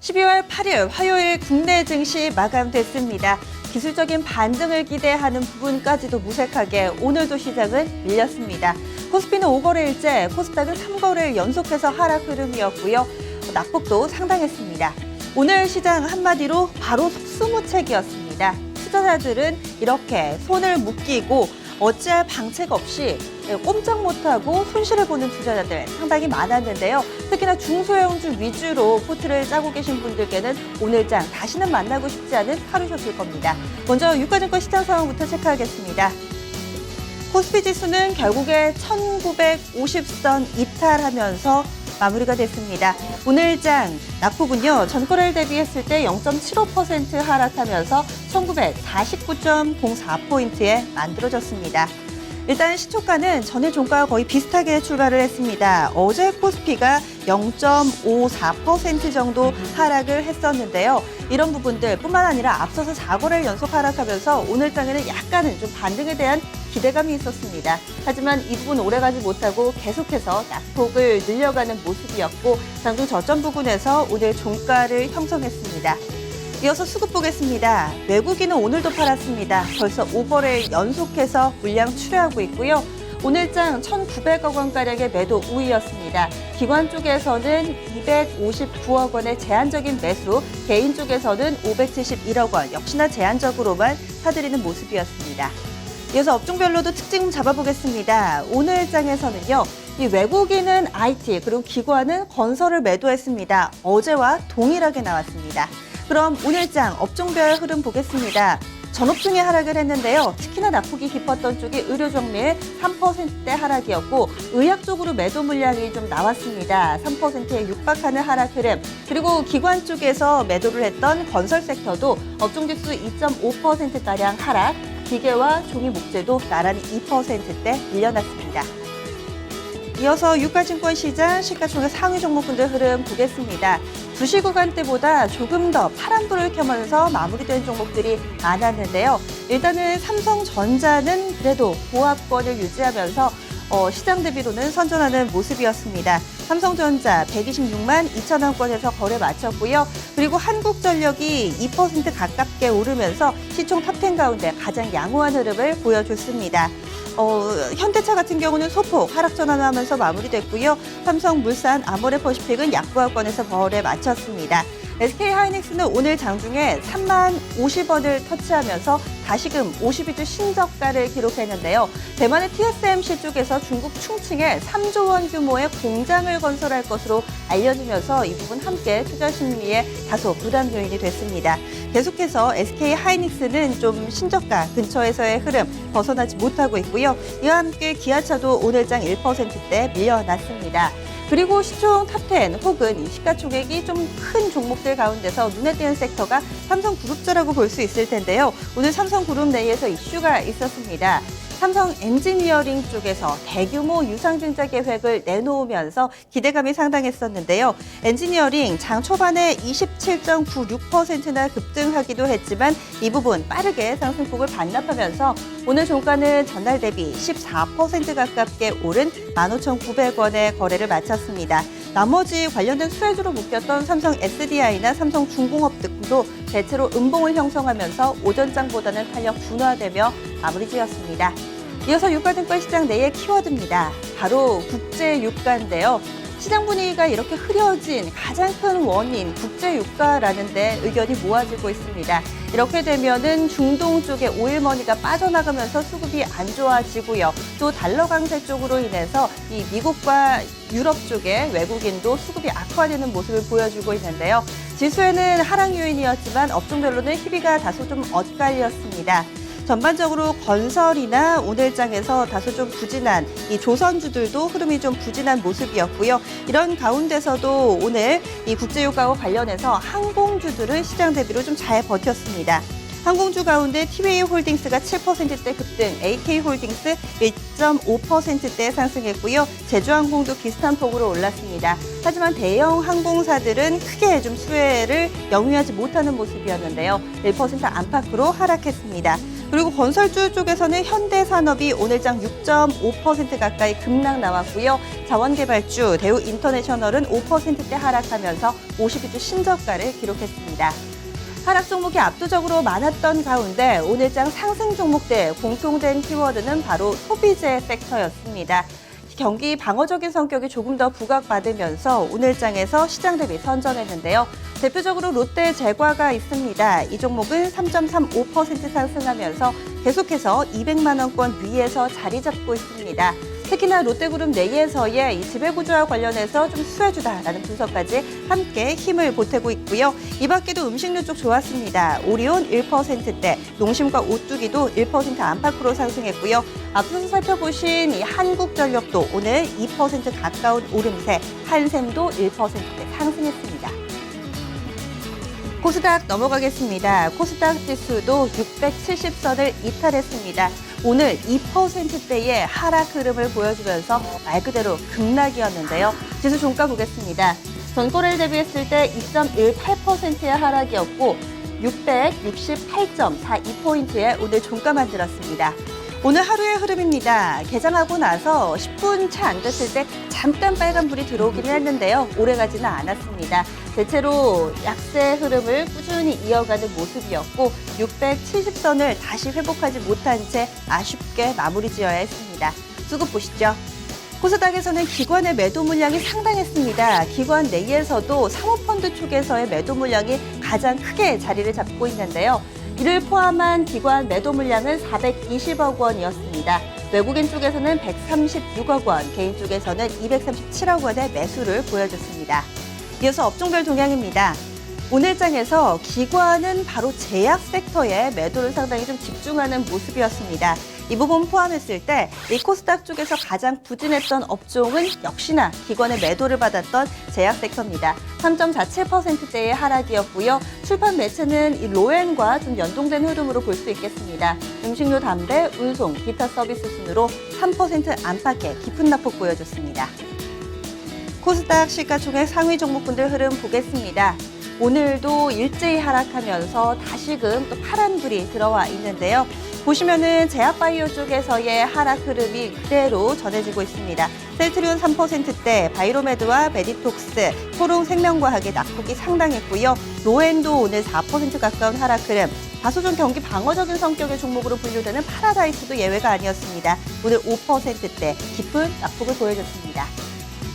12월 8일 화요일 국내 증시 마감됐습니다. 기술적인 반등을 기대하는 부분까지도 무색하게 오늘도 시장은 밀렸습니다. 코스피는 5거래일째, 코스닥은 3거래일 연속해서 하락 흐름이었고요. 낙폭도 상당했습니다. 오늘 시장 한마디로 바로 속수무책이었습니다. 투자자들은 이렇게 손을 묶이고 어찌할 방책 없이 꼼짝 못하고 손실을 보는 투자자들 상당히 많았는데요. 특히나 중소형주 위주로 포트를 짜고 계신 분들께는 오늘장 다시는 만나고 싶지 않은 하루셨을 겁니다. 먼저 유가증권 시장 상황부터 체크하겠습니다. 코스피 지수는 결국에 1950선 이탈하면서 마무리가 됐습니다. 오늘장 낙폭은요, 전거래일 대비했을 때 0.75% 하락하면서 1949.04포인트에 만들어졌습니다. 일단 시초가는 전일 종가와 거의 비슷하게 출발을 했습니다. 어제 코스피가 0.54% 정도 하락을 했었는데요. 이런 부분들 뿐만 아니라 앞서서 4거래일 연속 하락하면서 오늘장에는 약간은 좀 반등에 대한 기대감이 있었습니다. 하지만 이 부분 오래가지 못하고 계속해서 낙폭을 늘려가는 모습이었고 장중 저점 부근에서 오늘 종가를 형성했습니다. 이어서 수급 보겠습니다. 외국인은 오늘도 팔았습니다. 벌써 5거래일 연속해서 물량 출회하고 있고요. 오늘장 1,900억 원가량의 매도 우위였습니다. 기관 쪽에서는 259억 원의 제한적인 매수, 개인 쪽에서는 571억 원, 역시나 제한적으로만 사들이는 모습이었습니다. 이어서 업종별로도 특징 잡아보겠습니다. 오늘장에서는요, 이 외국인은 IT, 그리고 기관은 건설을 매도했습니다. 어제와 동일하게 나왔습니다. 그럼 오늘장 업종별 흐름 보겠습니다. 전업중에 하락을 했는데요. 특히나 낙폭이 깊었던 쪽이 의료정밀 3%대 하락이었고 의학 쪽으로 매도 물량이 좀 나왔습니다. 3%에 육박하는 하락 흐름. 그리고 기관 쪽에서 매도를 했던 건설 섹터도 업종지수 2.5%가량 하락, 기계와 종이 목재도 나란히 2%대 밀려났습니다. 이어서 유가증권 시장 시가총액 상위 종목군들 흐름 보겠습니다. 2시 구간대보다 조금 더 파란불을 켜면서 마무리된 종목들이 많았는데요. 일단은 삼성전자는 그래도 보합권을 유지하면서 시장 대비로는 선전하는 모습이었습니다. 삼성전자 126만 2천 원권에서 거래 마쳤고요. 그리고 한국전력이 2% 가깝게 오르면서 시총 탑10 가운데 가장 양호한 흐름을 보여줬습니다. 현대차 같은 경우는 소폭 하락 전환하면서 마무리됐고요. 삼성물산, 아모레퍼시픽은 약보합권에서 거래 마쳤습니다. SK하이닉스는 오늘 장중에 3만 50원을 터치하면서 다시금 52주 신저가를 기록했는데요. 대만의 TSMC 쪽에서 중국 충칭에 3조 원 규모의 공장을 건설할 것으로 알려지면서 이 부분 함께 투자 심리에 다소 부담 요인이 됐습니다. 계속해서 SK하이닉스는 좀 신저가 근처에서의 흐름 벗어나지 못하고 있고요. 이와 함께 기아차도 오늘장 1%대 밀려났습니다. 그리고 시총 탑10 혹은 이 시가총액이 좀 큰 종목들 가운데서 눈에 띄는 섹터가 삼성그룹주라고 볼 수 있을 텐데요. 오늘 삼성그룹 내에서 이슈가 있었습니다. 삼성 엔지니어링 쪽에서 대규모 유상증자 계획을 내놓으면서 기대감이 상당했었는데요. 엔지니어링 장 초반에 27.96%나 급등하기도 했지만 이 부분 빠르게 상승폭을 반납하면서 오늘 종가는 전날 대비 14% 가깝게 오른 15,900원에 거래를 마쳤습니다. 나머지 관련된 수혜주로 묶였던 삼성 SDI나 삼성중공업 등도 대체로 음봉을 형성하면서 오전장보다는 탄력 둔화되며 마무리 지었습니다. 이어서 유가증권 시장 내의 키워드입니다. 바로 국제유가인데요. 시장 분위기가 이렇게 흐려진 가장 큰 원인 국제유가라는 데 의견이 모아지고 있습니다. 이렇게 되면은 중동 쪽에 오일머니가 빠져나가면서 수급이 안 좋아지고요. 또 달러 강세 쪽으로 인해서 이 미국과 유럽 쪽에 외국인도 수급이 악화되는 모습을 보여주고 있는데요. 지수에는 하락 요인이었지만 업종별로는 희비가 다소 좀 엇갈렸습니다. 전반적으로 건설이나 오늘장에서 다소 좀 부진한 이 조선주들도 흐름이 좀 부진한 모습이었고요. 이런 가운데서도 오늘 이 국제유가와 관련해서 항공주들은 시장 대비로 좀 잘 버텼습니다. 항공주 가운데 티웨이홀딩스가 7%대 급등, AK홀딩스 1.5%대 상승했고요. 제주항공도 비슷한 폭으로 올랐습니다. 하지만 대형 항공사들은 크게 좀 수혜를 영위하지 못하는 모습이었는데요. 1% 안팎으로 하락했습니다. 그리고 건설주 쪽에서는 현대산업이 오늘장 6.5% 가까이 급락 나왔고요. 자원개발주 대우인터내셔널은 5%대 하락하면서 52주 신저가를 기록했습니다. 하락 종목이 압도적으로 많았던 가운데 오늘장 상승 종목들 공통된 키워드는 바로 소비재 섹터였습니다. 경기 방어적인 성격이 조금 더 부각받으면서 오늘장에서 시장 대비 선전했는데요. 대표적으로 롯데 제과가 있습니다. 이 종목은 3.35% 상승하면서 계속해서 200만 원권 위에서 자리 잡고 있습니다. 특히나 롯데그룹 내에서의 이 지배구조와 관련해서 좀 수혜주다라는 분석까지 함께 힘을 보태고 있고요. 이 밖에도 음식료 쪽 좋았습니다. 오리온 1%대, 농심과 오뚜기도 1% 안팎으로 상승했고요. 앞서서 살펴보신 이 한국전력도 오늘 2% 가까운 오름세, 한샘도 1%대 상승했습니다. 코스닥 넘어가겠습니다. 코스닥 지수도 670선을 이탈했습니다. 오늘 2%대의 하락 흐름을 보여주면서 말 그대로 급락이었는데요. 지수 종가 보겠습니다. 전고래를 대비했을 때 2.18%의 하락이었고 668.42포인트의 오늘 종가 만들었습니다. 오늘 하루의 흐름입니다. 개장하고 나서 10분 채 안 됐을 때 잠깐 빨간불이 들어오기는 했는데요. 오래가지는 않았습니다. 대체로 약세 흐름을 꾸준히 이어가는 모습이었고 670선을 다시 회복하지 못한 채 아쉽게 마무리 지어야 했습니다. 수급 보시죠. 코스닥에서는 기관의 매도 물량이 상당했습니다. 기관 내에서도 사모펀드 쪽에서의 매도 물량이 가장 크게 자리를 잡고 있는데요. 이를 포함한 기관 매도 물량은 420억 원이었습니다. 외국인 쪽에서는 136억 원, 개인 쪽에서는 237억 원의 매수를 보여줬습니다. 이어서 업종별 동향입니다. 오늘장에서 기관은 바로 제약 섹터에 매도를 상당히 좀 집중하는 모습이었습니다. 이 부분 포함했을 때 이 코스닥 쪽에서 가장 부진했던 업종은 역시나 기관의 매도를 받았던 제약 섹터입니다. 3.47%대의 하락이었고요. 출판 매체는 이 로엔과 좀 연동된 흐름으로 볼 수 있겠습니다. 음식료, 담배, 운송, 기타 서비스 순으로 3% 안팎의 깊은 낙폭 보여줬습니다. 코스닥 시가총액 상위 종목군들 흐름 보겠습니다. 오늘도 일제히 하락하면서 다시금 또 파란불이 들어와 있는데요. 보시면은 제약바이오 쪽에서의 하락 흐름이 그대로 전해지고 있습니다. 셀트리온 3%대, 바이로메드와 메디톡스, 토롱생명과학의 낙폭이 상당했고요. 로엔도 오늘 4% 가까운 하락 흐름, 다소 좀 경기 방어적인 성격의 종목으로 분류되는 파라다이스도 예외가 아니었습니다. 오늘 5%대 깊은 낙폭을 보여줬습니다.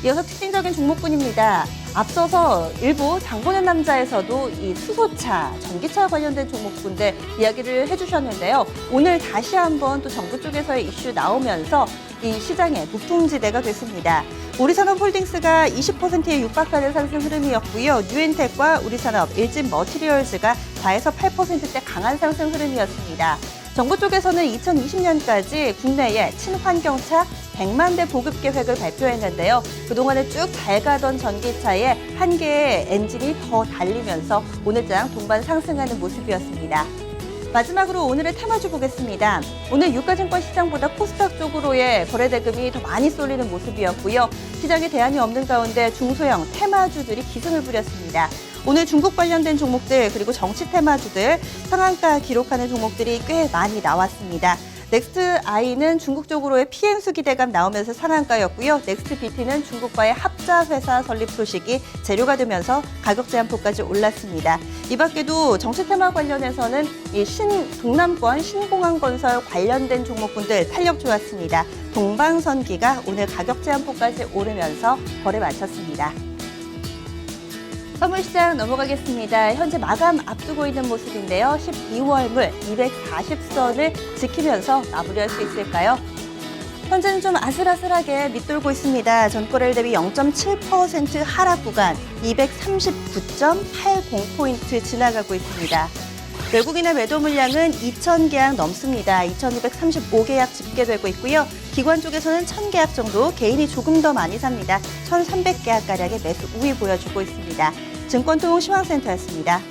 이어서 특징적인 종목군입니다. 앞서서 일부 장보는 남자에서도 이 수소차, 전기차 관련된 종목군들 이야기를 해주셨는데요. 오늘 다시 한번 또 정부 쪽에서의 이슈 나오면서 이 시장의 부풍지대가 됐습니다. 우리산업홀딩스가 20%에 육박하는 상승 흐름이었고요. 뉴엔텍과 우리산업, 일진머티리얼즈가 4에서 8%대 강한 상승 흐름이었습니다. 정부 쪽에서는 2020년까지 국내에 친환경차 100만 대 보급 계획을 발표했는데요. 그동안에 쭉 잘 가던 전기차에 한 개의 엔진이 더 달리면서 오늘장 동반 상승하는 모습이었습니다. 마지막으로 오늘의 테마주 보겠습니다. 오늘 유가증권 시장보다 코스닥 쪽으로의 거래대금이 더 많이 쏠리는 모습이었고요. 시장에 대안이 없는 가운데 중소형 테마주들이 기승을 부렸습니다. 오늘 중국 관련된 종목들 그리고 정치 테마주들 상한가 기록하는 종목들이 꽤 많이 나왔습니다. 넥스트 I는 중국 쪽으로의 PM수 기대감 나오면서 상한가였고요. 넥스트 BT는 중국과의 합자 회사 설립 소식이 재료가 되면서 가격 제한폭까지 올랐습니다. 이 밖에도 정치 테마 관련해서는 이 동남권 신공항건설 관련된 종목군들 탄력 좋았습니다. 동방선기가 오늘 가격 제한폭까지 오르면서 거래 마쳤습니다. 선물시장 넘어가겠습니다. 현재 마감 앞두고 있는 모습인데요. 12월물 240선을 지키면서 마무리할 수 있을까요? 현재는 좀 아슬아슬하게 밑돌고 있습니다. 전거래일 대비 0.7% 하락 구간 239.80포인트 지나가고 있습니다. 외국인의 매도 물량은 2,000계약 넘습니다. 2,235계약 집계되고 있고요. 기관 쪽에서는 1,000계약 정도, 개인이 조금 더 많이 삽니다. 1,300계약가량의 매수 우위 보여주고 있습니다. 증권통신망센터였습니다.